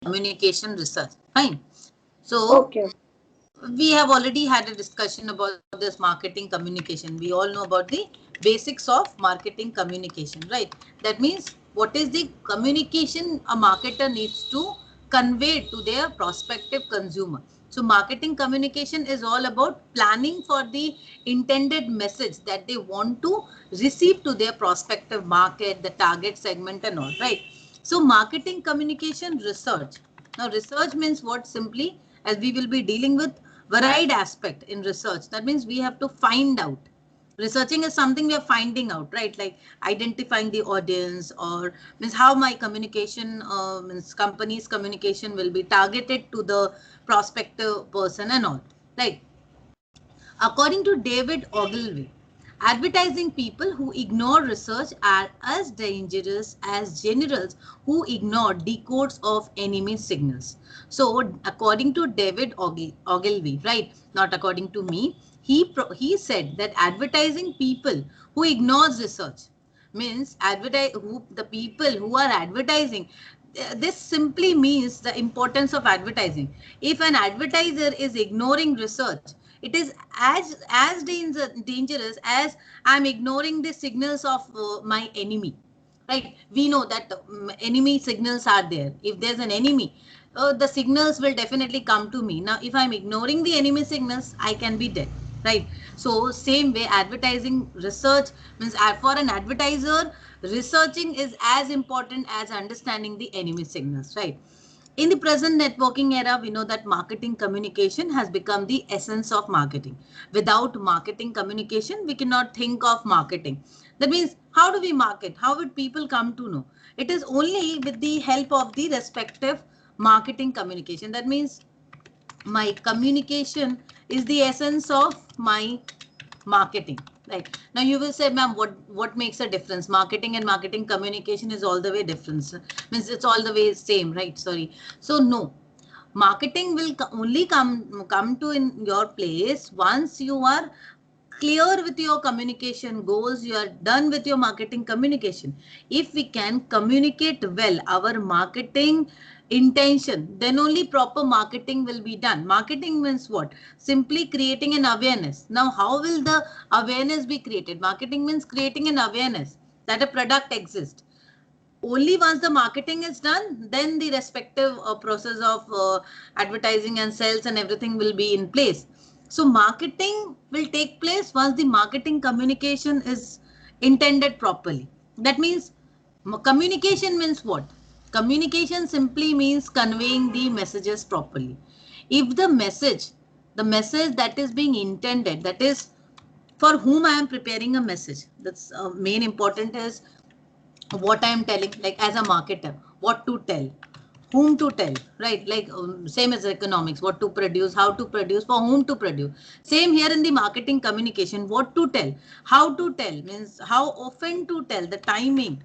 communication research. Fine. So Okay. we have already had a discussion about this marketing communication. We all know about the basics of marketing communication, right? That means what is the communication a marketer needs to convey to their prospective consumer. So marketing communication is all about planning for the intended message that they want to receive to their prospective market, the target segment and all, right? So marketing communication research. Now research means what? Simply, as we will be dealing with varied aspect in research, that means we have to find out. Researching is something we are finding out, right? Like identifying the audience, or means how my communication, means company's communication will be targeted to the prospective person and all, right? According to David Ogilvy, advertising people who ignore research are as dangerous as generals who ignore decodes of enemy signals. So, according to David Ogilvy, right? Not according to me, he said that advertising people who ignores research means the people who are advertising, this simply means the importance of advertising. If an advertiser is ignoring research, it is as dangerous as I'm ignoring the signals of my enemy, right? We know that enemy signals are there. If there's an enemy, the signals will definitely come to me. Now if I'm ignoring the enemy signals, I can be dead, right? So same way advertising research means, for an advertiser, researching is as important as understanding the enemy signals, right? In the present networking era, we know that marketing communication has become the essence of marketing. Without marketing communication, we cannot think of marketing. That means, how do we market? How would people come to know? It is only with the help of the respective marketing communication. That means my communication is the essence of my marketing. Right. Now you will say, ma'am, what makes a difference? Marketing and marketing communication is all the way difference. Means it's all the way same, right? Sorry. So no. Marketing will only come to in your place once you are clear with your communication goals, you are done with your marketing communication. If we can communicate well our marketing intention, then only proper marketing will be done. Marketing means what? Simply creating an awareness. Now how will the awareness be created? Marketing means creating an awareness that a product exists. Only once the marketing is done, then the respective process of advertising and sales and everything will be in place. So marketing will take place once the marketing communication is intended properly. That means communication means what? Communication simply means conveying the messages properly. If the message that is being intended, that is for whom I am preparing a message, that's main important is what I am telling, like as a marketer, what to tell, whom to tell, right? Like same as economics, what to produce, how to produce, for whom to produce. Same here in the marketing communication, what to tell, how to tell, means how often to tell, the timing,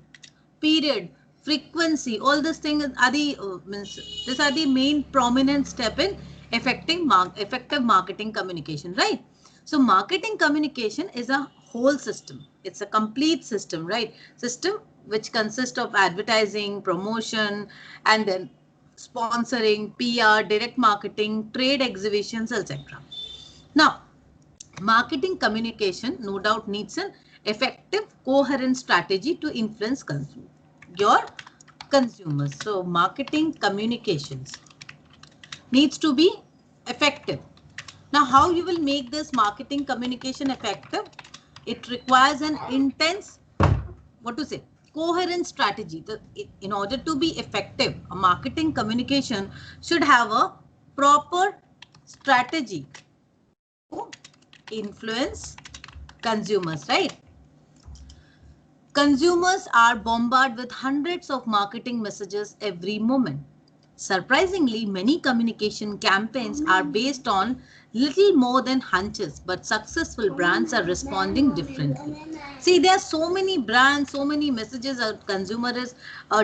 period, frequency, all these things are the means these are the main prominent step in effective marketing communication, right? So marketing communication is a whole system. It's a complete system, right? System which consists of advertising, promotion, and then sponsoring, PR, direct marketing, trade exhibitions, etc. Now, marketing communication no doubt needs an effective, coherent strategy to influence your consumers. So, marketing communications needs to be effective. Now, how you will make this marketing communication effective? It requires an intense, what to say, coherent strategy. In order to be effective, a marketing communication should have a proper strategy to influence consumers, right? Consumers are bombarded with hundreds of marketing messages every moment. Surprisingly, many communication campaigns are based on little more than hunches, but successful brands are responding differently. See, there are so many brands, so many messages a consumer is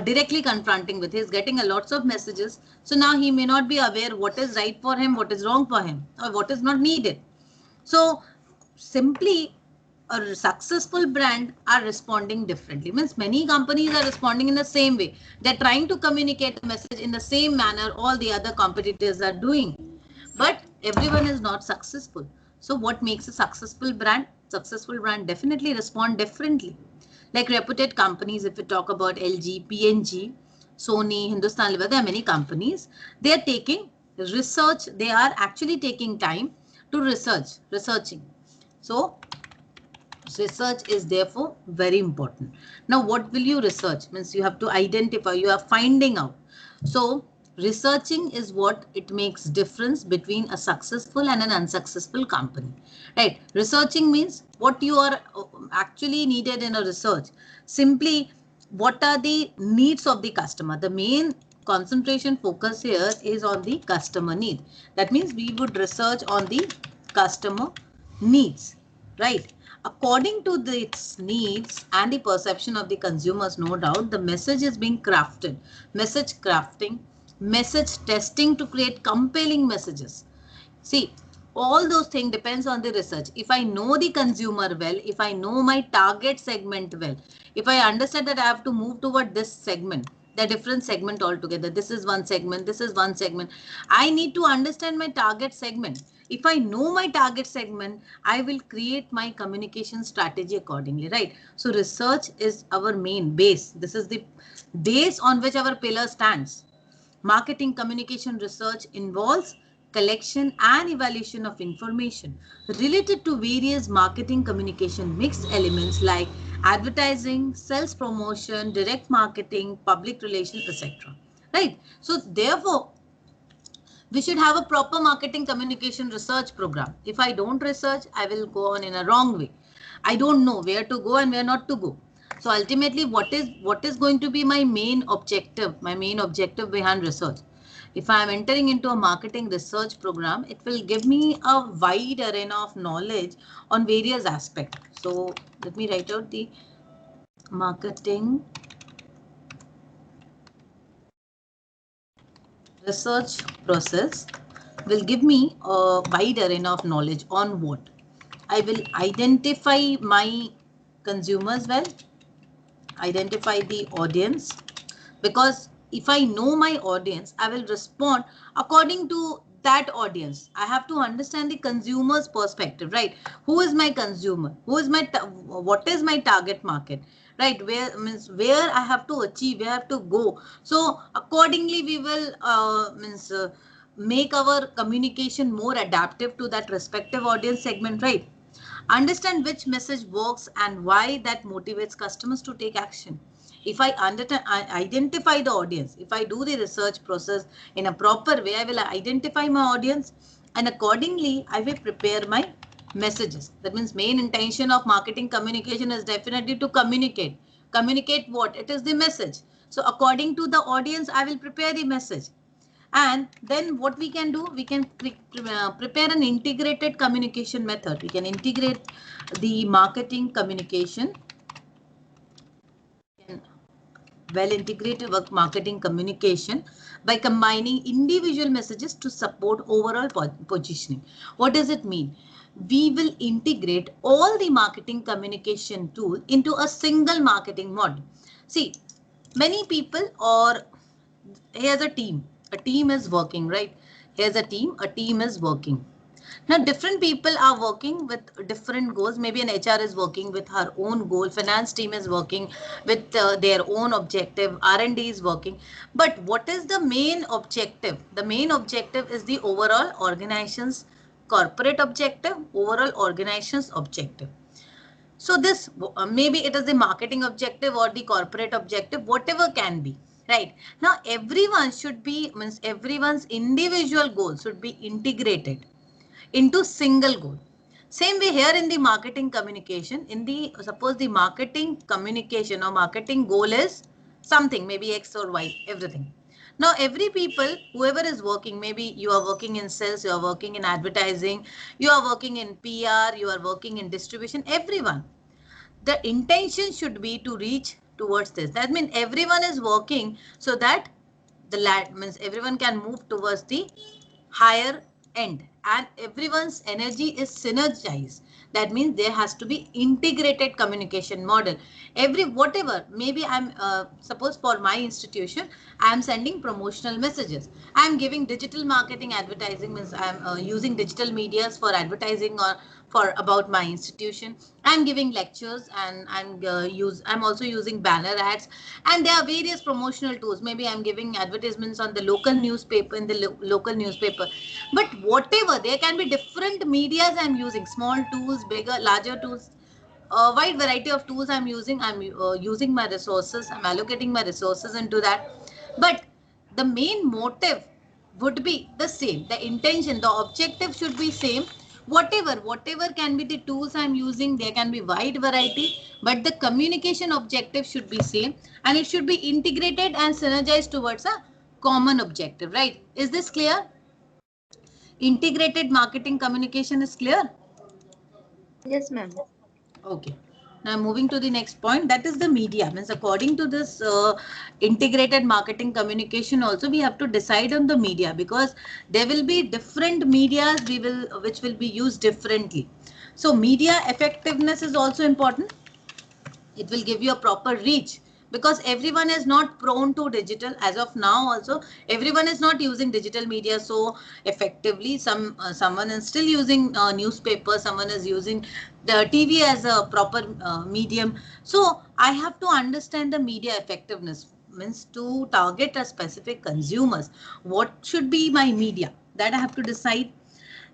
directly confronting with. He's getting a lots of messages. So now he may not be aware what is right for him, what is wrong for him, or what is not needed. So simply a successful brand are responding differently. Means many companies are responding in the same way. They're trying to communicate the message in the same manner all the other competitors are doing. But everyone is not successful. So what makes a successful brand? Successful brand definitely respond differently. Like reputed companies, if we talk about LG, P&G, Sony, Hindustan Lever, there are many companies. They are taking research. They are actually taking time to researching. So research is therefore very important. Now, what will you research? Means you have to identify, you are finding out. So researching is what it makes difference between a successful and an unsuccessful company, right? Researching means what you are actually needed in a research. Simply, what are the needs of the customer? The main concentration focus here is on the customer need. That means we would research on the customer needs, right? According to its needs and the perception of the consumers, no doubt, the message is being crafted. Message crafting, message testing to create compelling messages. See, all those things depends on the research. If I know the consumer well, if I know my target segment well, if I understand that I have to move toward this segment, the different segment altogether, this is one segment, this is one segment. I need to understand my target segment. If I know my target segment, I will create my communication strategy accordingly, right? So research is our main base. This is the base on which our pillar stands. Marketing communication research involves collection and evaluation of information related to various marketing communication mixed elements like advertising, sales promotion, direct marketing, public relations, etc. Right? So therefore, we should have a proper marketing communication research program. If I don't research, I will go on in a wrong way. I don't know where to go and where not to go. So ultimately, what is going to be my main objective? My main objective behind research. If I am entering into a marketing research program, it will give me a wide arena of knowledge on various aspects. So let me write out the marketing research process will give me a wide arena of knowledge on what? I will identify my consumers well, identify the audience, because if I know my audience, I will respond according to that audience. I have to understand the consumer's perspective, right? Who is my consumer? Who is my, what is my target market? Right, where means where I have to achieve, where I have to go. So accordingly, we will make our communication more adaptive to that respective audience segment, right? Understand which message works and why that motivates customers to take action. If I identify the audience, if I do the research process in a proper way, I will identify my audience and accordingly I will prepare my messages. That means main intention of marketing communication is definitely to communicate. Communicate what? It is the message. So according to the audience, I will prepare the message. And then what we can do, we can prepare an integrated communication method. We can integrate the marketing communication, well integrated work marketing communication by combining individual messages to support overall positioning. What does it mean? We will integrate all the marketing communication tool into a single marketing model. See, many people, or here's a team. A team is working, right? Here's a team is working. Now, different people are working with different goals. Maybe an HR is working with her own goal. Finance team is working with their own objective. R&D is working. But what is the main objective? The main objective is the overall organization's corporate objective, overall organization's objective. So this maybe it is the marketing objective or the corporate objective, whatever can be. Right. Now, everyone should be, means everyone's individual goal should be integrated into single goal. Same way here in the marketing communication, in the suppose the marketing communication or marketing goal is something, maybe X or Y, everything. Now every people, whoever is working, maybe you are working in sales, you are working in advertising, you are working in PR, you are working in distribution, everyone. The intention should be to reach towards this. That means everyone is working so that the means everyone can move towards the higher end. and everyone's energy is synergized. That means there has to be integrated communication model. Whatever, maybe suppose for my institution, I'm sending promotional messages. I'm giving digital marketing advertising, means I'm using digital medias for advertising or for about my institution. I'm giving lectures and I'm also using banner ads, and there are various promotional tools. Maybe I'm giving advertisements on the local newspaper, in the local newspaper. But whatever, there can be different medias I'm using, small tools, bigger, larger tools, a wide variety of tools I'm using. I'm using my resources, I'm allocating my resources into that. But the main motive would be the same. The intention, the objective should be same. Whatever can be the tools I'm using, there can be wide variety, but the communication objective should be same, and it should be integrated and synergized towards a common objective, right? Is this clear? Integrated marketing communication is clear? Yes, ma'am. Okay. Now moving to the next point, that is the media. Means according to this integrated marketing communication, also we have to decide on the media, because there will be different medias which will be used differently. So media effectiveness is also important. It will give you a proper reach, because everyone is not prone to digital as of now. Also everyone is not using digital media so effectively. Someone is still using newspaper, someone is using the TV as a proper medium. So I have to understand the media effectiveness, means to target a specific consumers, what should be my media, that I have to decide.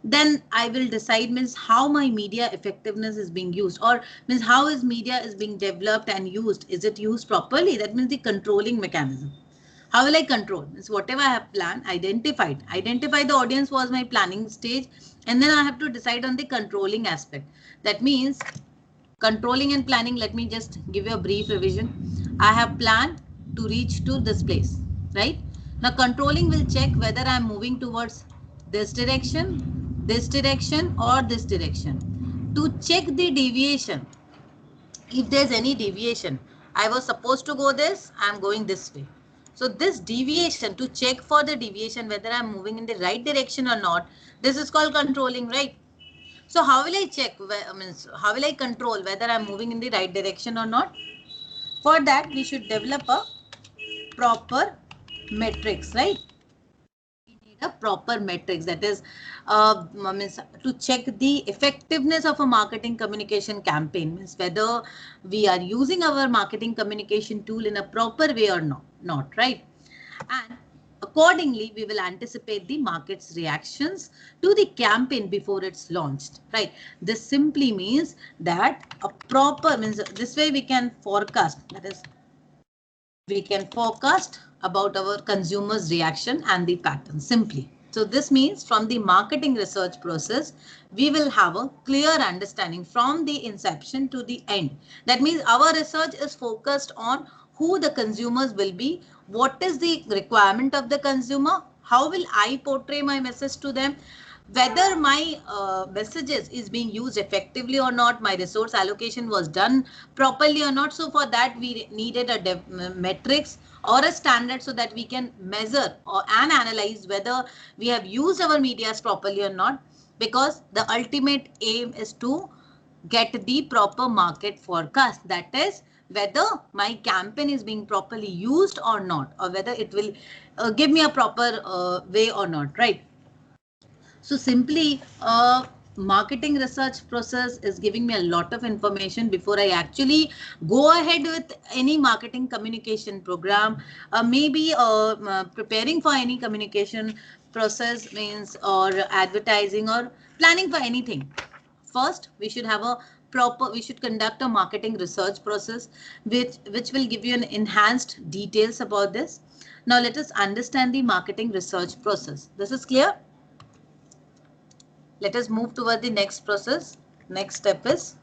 Then I will decide, means how my media effectiveness is being used, or means how is media is being developed and used. Is it used properly? That means the controlling mechanism. How will I control? Means whatever I have planned, identify the audience was my planning stage, and then I have to decide on the controlling aspect. That means controlling and planning. Let me just give you a brief revision. I have planned to reach to this place, right? Now controlling will check whether I am moving towards this direction or this direction. To check the deviation, if there's any deviation, I was supposed to go this, I'm going this way. So this deviation, to check for the deviation whether I'm moving in the right direction or not, this is called controlling, right? So how will I check? How will I control whether I'm moving in the right direction or not? For that, we should develop a proper metrics, right? We need a proper metrics, that is means to check the effectiveness of a marketing communication campaign, means whether we are using our marketing communication tool in a proper way or not, right? And accordingly, we will anticipate the market's reactions to the campaign before it's launched, right? This simply means that a proper, means this way we can forecast, that is we can forecast about our consumers' reaction and the pattern simply. So this means from the marketing research process, we will have a clear understanding from the inception to the end. That means our research is focused on who the consumers will be, what is the requirement of the consumer, how will I portray my message to them, whether my messages is being used effectively or not, my resource allocation was done properly or not. So for that we needed a metrics or a standard, so that we can measure and analyze whether we have used our medias properly or not, because the ultimate aim is to get the proper market forecast, that is whether my campaign is being properly used or not, or whether it will give me a proper way or not, right? So simply marketing research process is giving me a lot of information before I actually go ahead with any marketing communication program. Maybe preparing for any communication process, means or advertising or planning for anything. First, we should have a we should conduct a marketing research process which will give you an enhanced details about this. Now let us understand the marketing research process. This is clear? Let us move toward the next process. Next step is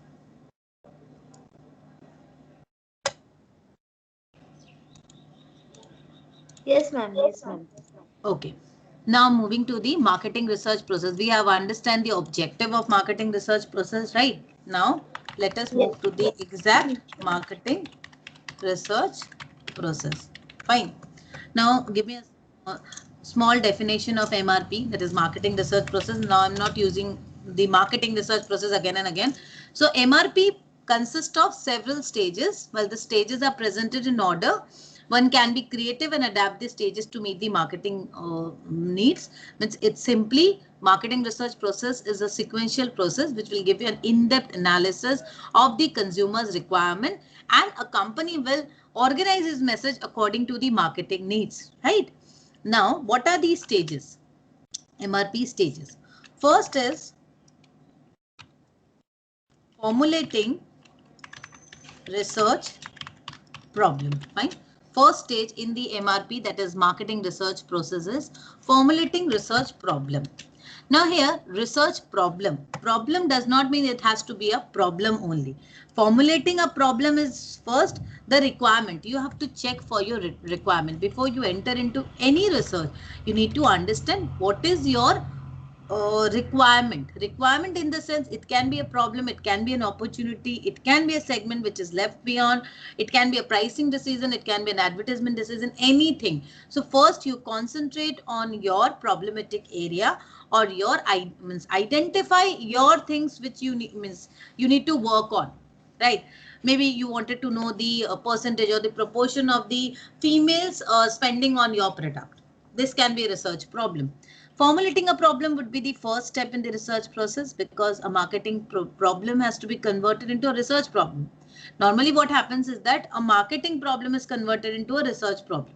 Yes, ma'am. Yes, ma'am. okay. Now moving to the marketing research process. We have understand the objective of marketing research process, right? Now let us move to the exact marketing research process. Fine. Now give me a small definition of MRP, that is marketing research process. Now I'm not using the marketing research process again and again. So MRP consists of several stages. Well, the stages are presented in order. One can be creative and adapt the stages to meet the marketing needs. It's simply marketing research process is a sequential process which will give you an in-depth analysis of the consumer's requirement, and a company will organize its message according to the marketing needs, right? Now, what are these stages? MRP stages. First is formulating research problem, right? First stage in the MRP, that is marketing research process, is formulating research problem. Now here, research problem. Problem does not mean it has to be a problem only. Formulating a problem is first the requirement. You have to check for your requirement. Before you enter into any research, you need to understand what is your requirement in the sense it can be a problem, it can be an opportunity, it can be a segment which is left beyond, it can be a pricing decision, it can be an advertisement decision, anything. So first you concentrate on your problematic area, or your identify your things which you need to work on, right? Maybe you wanted to know the percentage or the proportion of the females spending on your product. This can be a research problem. Formulating a problem would be the first step in the research process, because a marketing problem has to be converted into a research problem. Normally what happens is that a marketing problem is converted into a research problem,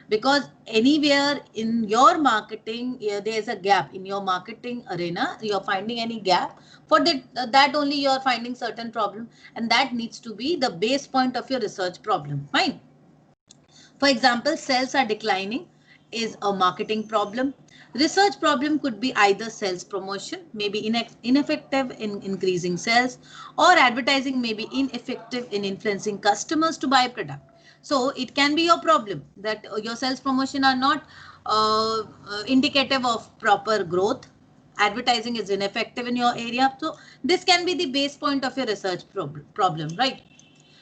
because anywhere in your marketing, there is a gap in your marketing arena, you're finding any gap, for that only you're finding certain problem, and that needs to be the base point of your research problem. Fine. For example, sales are declining is a marketing problem. Research problem could be either sales promotion, maybe ineffective in increasing sales, or advertising may be ineffective in influencing customers to buy product. So it can be your problem that your sales promotion are not indicative of proper growth. Advertising is ineffective in your area. So this can be the base point of your research problem, right?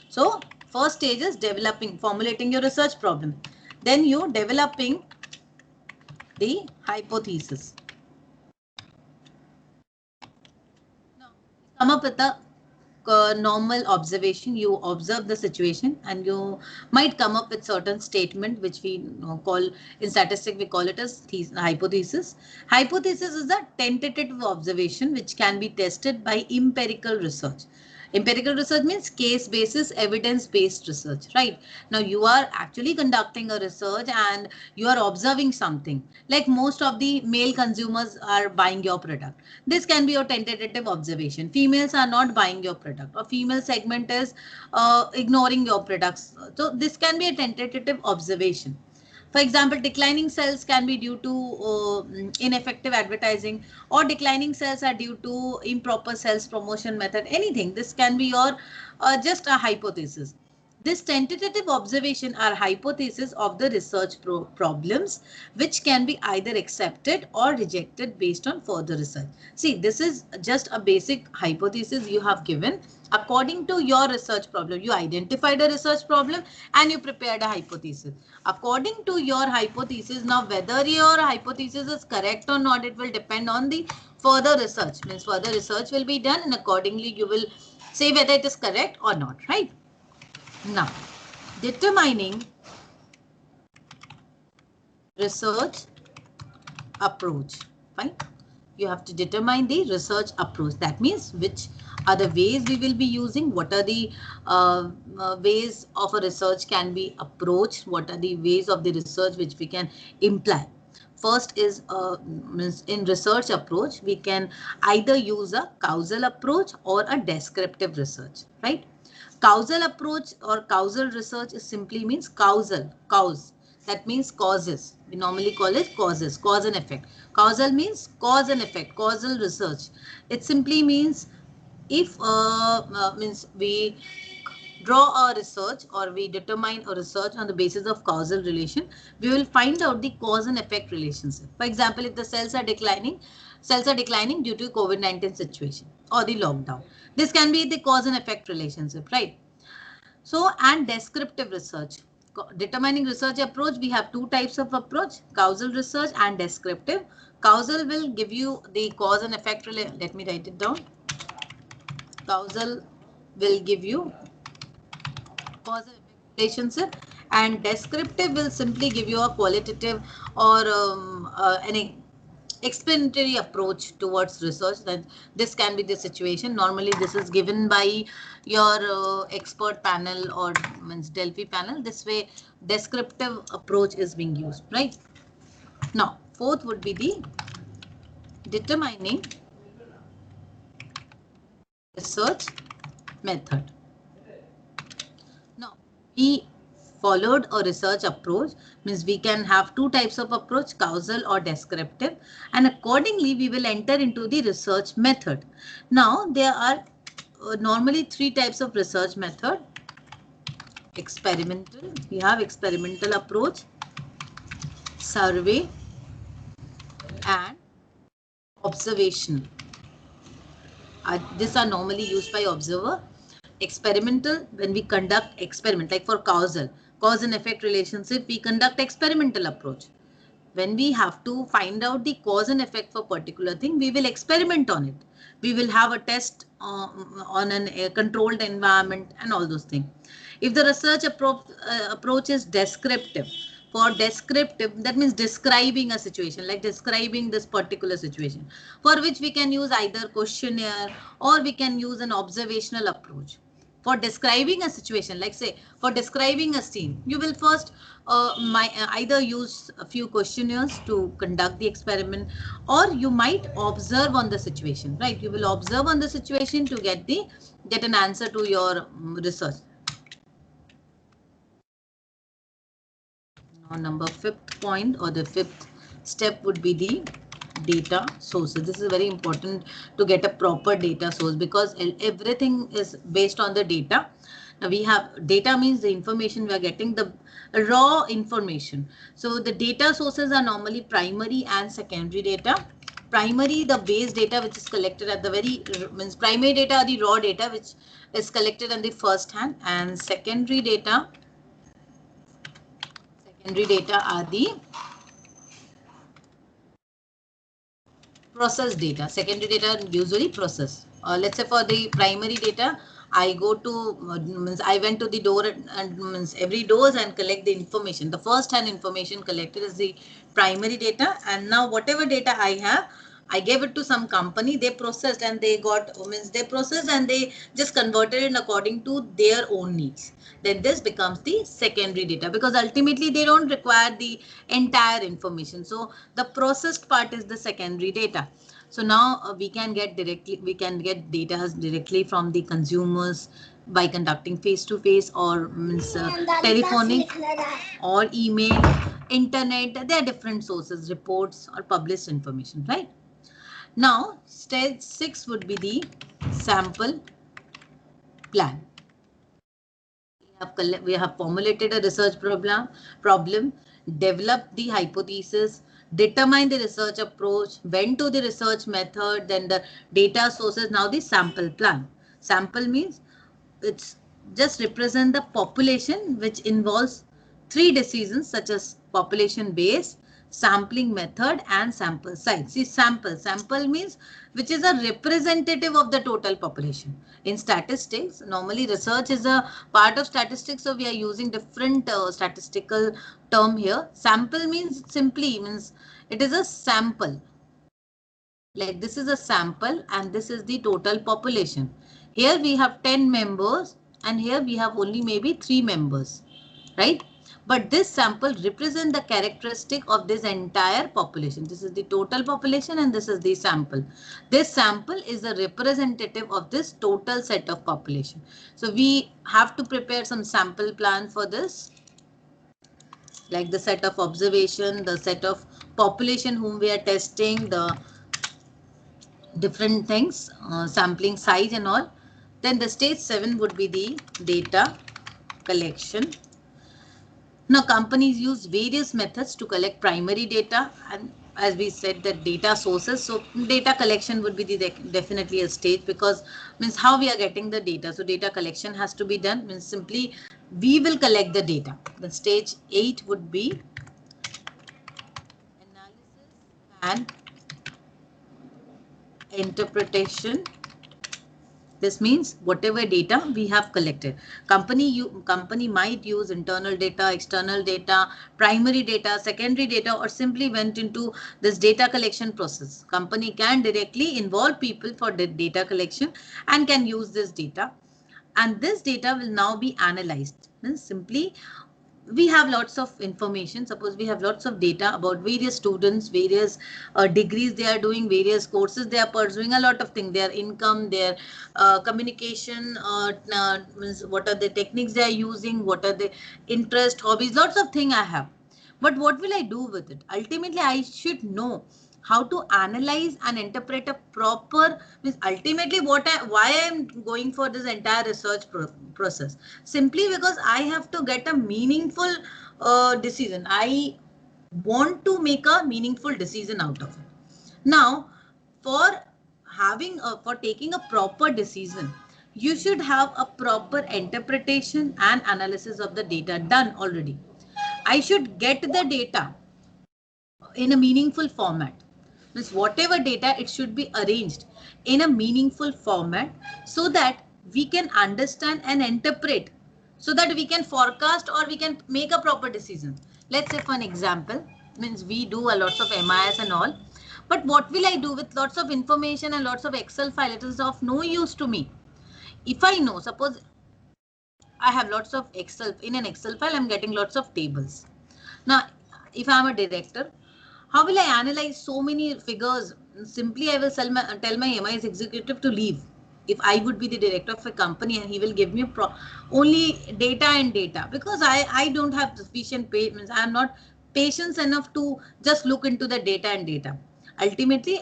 So first stage is developing, formulating your research problem. Then you developing the hypothesis. Now, come up with a normal observation. You observe the situation and you might come up with certain statement which we call in statistics, we call it as hypothesis. Hypothesis is a tentative observation which can be tested by empirical research. Empirical research means case basis, evidence based research, right? Now you are actually conducting a research and you are observing something, like most of the male consumers are buying your product. This can be your tentative observation. Females are not buying your product, or female segment is ignoring your products. So this can be a tentative observation. For example, declining sales can be due to ineffective advertising, or declining sales are due to improper sales promotion method, anything. This can be your just a hypothesis. This tentative observation are hypotheses of the research problems, which can be either accepted or rejected based on further research. See, this is just a basic hypothesis you have given. According to your research problem, you identified a research problem and you prepared a hypothesis. According to your hypothesis, now whether your hypothesis is correct or not, it will depend on the further research. Means further research will be done and accordingly you will say whether it is correct or not, right? Now, determining research approach, fine. You have to determine the research approach. That means which are the ways we will be using, what are the ways of a research can be approached, what are the ways of the research which we can imply. First is in research approach, we can either use a causal approach or a descriptive research, right? Causal approach or causal research is simply means causal, cause. That means causes. We normally call it causes, cause and effect. Causal means cause and effect, causal research. It simply means if means we draw a research or we determine a research on the basis of causal relation, we will find out the cause and effect relationship. For example, if the sales are declining due to COVID-19 situation or the lockdown. This can be the cause and effect relationship, right? So, and descriptive research. determining research approach, we have two types of approach, causal research and descriptive. Causal will give you the cause and effect. Let me write it down. Causal will give you cause and effect relationship, and descriptive will simply give you a qualitative or an explanatory approach towards research. That this can be the situation. Normally this is given by your expert panel or means Delphi panel. This way descriptive approach is being used, right? Now fourth would be the determining research method. Now we followed a research approach, means we can have two types of approach, causal or descriptive, and accordingly we will enter into the research method. Now there are normally three types of research method. Experimental, we have experimental approach, survey and observation. These are normally used by observer. Experimental, when we conduct experiment, like for causal, cause and effect relationship, we conduct experimental approach. When we have to find out the cause and effect for particular thing, we will experiment on it. We will have a test on a controlled environment and all those things. If the research approach is descriptive, for descriptive, that means describing a situation, like describing this particular situation, for which we can use either questionnaire or we can use an observational approach. For describing a situation, like say for describing a scene, you will first either use a few questionnaires to conduct the experiment, or you might observe on the situation, right? You will observe on the situation to get an answer to your research. Now number fifth point or the fifth step would be the data sources. This is very important to get a proper data source, because everything is based on the data. Now we have data means the information we are getting, the raw information. So the data sources are normally primary and secondary data. Primary, the base data which is collected at the means primary data are the raw data which is collected on the first hand, and secondary data are the process data. Secondary data usually process. Let's say for the primary data, I go to means I went to the door and means every doors and collect the information. The first hand information collected is the primary data, and now whatever data I have, I gave it to some company, they processed and they processed and they just converted it according to their own needs. Then this becomes the secondary data, because ultimately they don't require the entire information. So the processed part is the secondary data. So now we can get data directly from the consumers by conducting face-to-face or means telephonic or email, internet. There are different sources, reports or published information, right? Now, stage 6 would be the sample plan. We have formulated a research problem, developed the hypothesis, determine the research approach, went to the research method, then the data sources, now the sample plan. Sample means it's just represent the population, which involves 3 decisions such as population base, sampling method and sample size. See, sample means which is a representative of the total population. In statistics, normally research is a part of statistics, so we are using different statistical term here. Sample means simply means it is a sample. Like this is a sample and this is the total population. Here we have 10 members and here we have only maybe 3 members, right? But this sample represents the characteristic of this entire population. This is the total population and this is the sample. This sample is a representative of this total set of population. So we have to prepare some sample plan for this, like the set of observation, the set of population whom we are testing, the different things, sampling size and all. Then the stage 7 would be the data collection. Now companies use various methods to collect primary data, and as we said, that data sources. So data collection would be the definitely a stage, because means how we are getting the data. So data collection has to be done, means simply we will collect the data. The stage 8 would be analysis and interpretation. This means whatever data we have collected, company might use internal data, external data, primary data, secondary data, or simply went into this data collection process. Company can directly involve people for the data collection and can use this data. And this data will now be analyzed. Means simply we have lots of information. Suppose we have lots of data about various students, various degrees they are doing, various courses they are pursuing, a lot of things, their income, their communication, what are the techniques they are using, what are the interest, hobbies, lots of things I have. But what will I do with it? Ultimately, I should know how to analyze and interpret a proper, means ultimately why I am going for this entire research process, simply because I have to get a meaningful decision. I want to make a meaningful decision out of it. Now, for for taking a proper decision, you should have a proper interpretation and analysis of the data done already. I should get the data in a meaningful format. Means whatever data, it should be arranged in a meaningful format so that we can understand and interpret, so that we can forecast or we can make a proper decision. Let's say for an example, means we do a lots of MIS and all, but what will I do with lots of information and lots of Excel file? It is of no use to me. If I know, suppose I have lots of Excel, in an Excel file I'm getting lots of tables. Now, if I'm a director, how will I analyze so many figures? Simply, I will tell my MIS executive to leave. If I would be the director of a company and he will give me only data and data, because I don't have sufficient patience. I am not patience enough to just look into the data and data. Ultimately,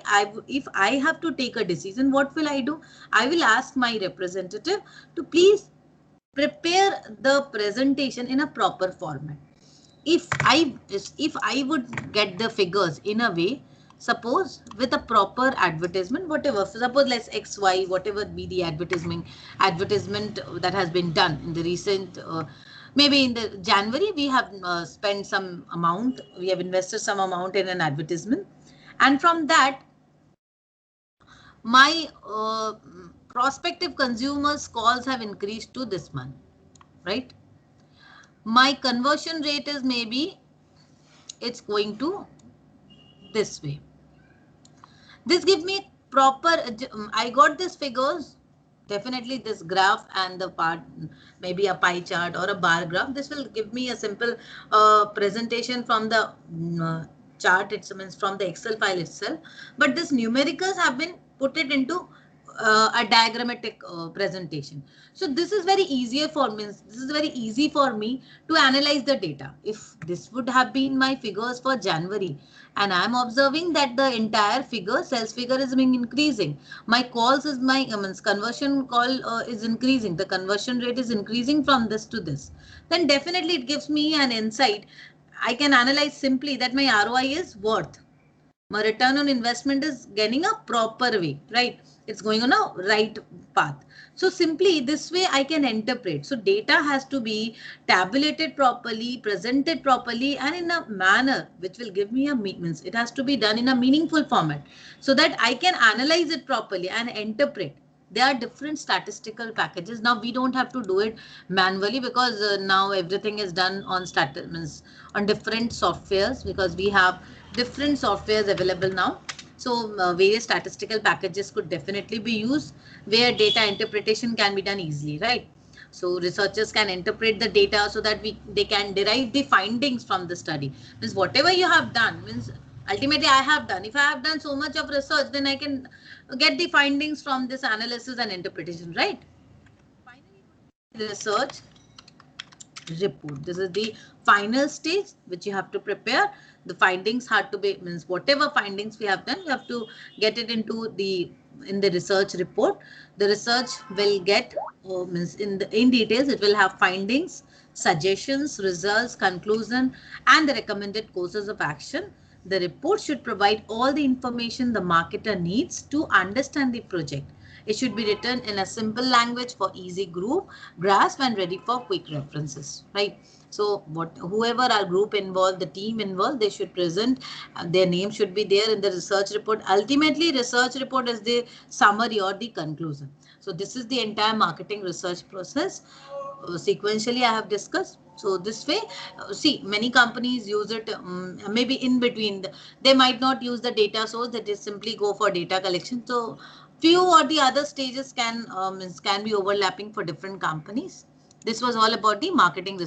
if I have to take a decision, what will I do? I will ask my representative to please prepare the presentation in a proper format. If I would get the figures in a way, suppose with a proper advertisement, whatever, suppose let's XY, whatever be the advertisement that has been done in the recent, maybe in the January, we have spent some amount, we have invested some amount in an advertisement, and from that my prospective consumers calls have increased to this month, right? My conversion rate is maybe it's going to this way. This gives me proper, I got these figures, definitely this graph and the part, maybe a pie chart or a bar graph. This will give me a simple presentation from the chart, it means from the Excel file itself. But this numericals have been put it into a diagrammatic presentation. So this is very easier for me. This is very easy for me to analyze the data. If this would have been my figures for January, and I'm observing that the entire figure, sales figure is being increasing. My calls is my conversion call is increasing. The conversion rate is increasing from this to this. Then definitely it gives me an insight. I can analyze simply that my ROI is worth. My return on investment is getting a proper way, right? It's going on a right path. So simply this way I can interpret. So data has to be tabulated properly, presented properly, and in a manner which will give me a means. It has to be done in a meaningful format so that I can analyze it properly and interpret. There are different statistical packages. Now we don't have to do it manually, because now everything is done on on different softwares, because we have different softwares available now. So various statistical packages could definitely be used where data interpretation can be done easily, right? So researchers can interpret the data so that they can derive the findings from the study. Means whatever you have done, means ultimately I have done. If I have done so much of research, then I can get the findings from this analysis and interpretation, right? Finally, research report. This is the final stage which you have to prepare. The findings had to be, means whatever findings we have done, you have to get it into in the research report. The research will get means in details, it will have findings, suggestions, results, conclusion, and the recommended courses of action. The report should provide all the information the marketer needs to understand the project. It should be written in a simple language for easy group grasp and ready for quick references, right? So whoever our group involved, the team involved, they should present, their name should be there in the research report. Ultimately, research report is the summary or the conclusion. So this is the entire marketing research process. Sequentially, I have discussed. So this way, see, many companies use it maybe in between. They might not use the data source. They just simply go for data collection. So few or the other stages can be overlapping for different companies. This was all about the marketing